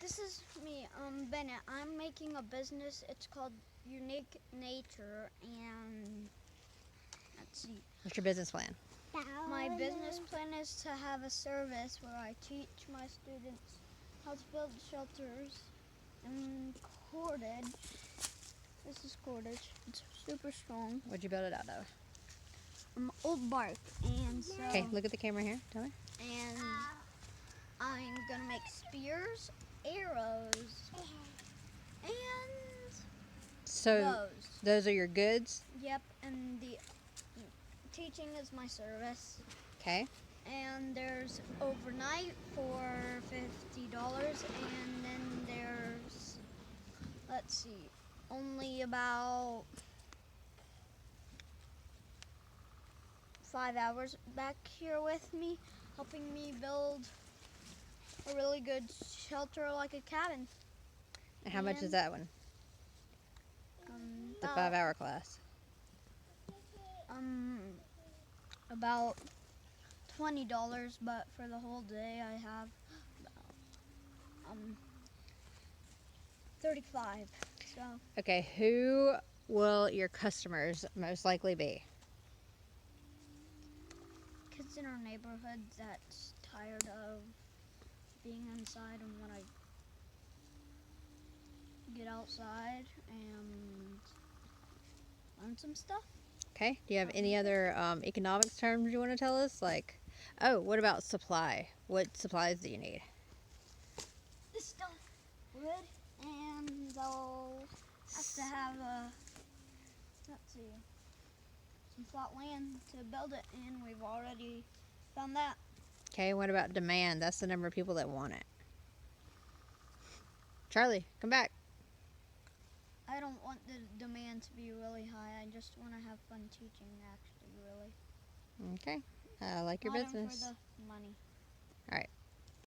This is me, Bennett. I'm making a business. It's called Unique Nature, and let's see. What's your business plan? My business plan is to have a service where I teach my students how to build shelters and cordage. This is cordage. It's super strong. What'd you build it out of? Old bark, and so. Okay, look at the camera here. Tell me. And I'm gonna make spears, arrows, and So those are your goods? Yep, and the teaching is my service. Okay. And there's overnight for $50, and then there's, let's see, only about 5 hours back here with me, helping me build a really good shelter like a cabin. And how much is that one? The 5-hour class. About $20, but for the whole day I have about, 35. So Okay, who will your customers most likely be? kids in our neighborhood that's tired of being inside and want to get outside and learn some stuff. Okay. Do you have any other economics terms you want to tell us? Like, oh, what about supply? What supplies do you need? This stuff, wood, and they'll have to have let's see, some flat land to build it in. We've already found that. Okay, what about demand? That's the number of people that want it. Charlie, come back. I don't want the demand to be really high. I just want to have fun teaching, actually, really. Okay, I like your Not business. for the money. All right.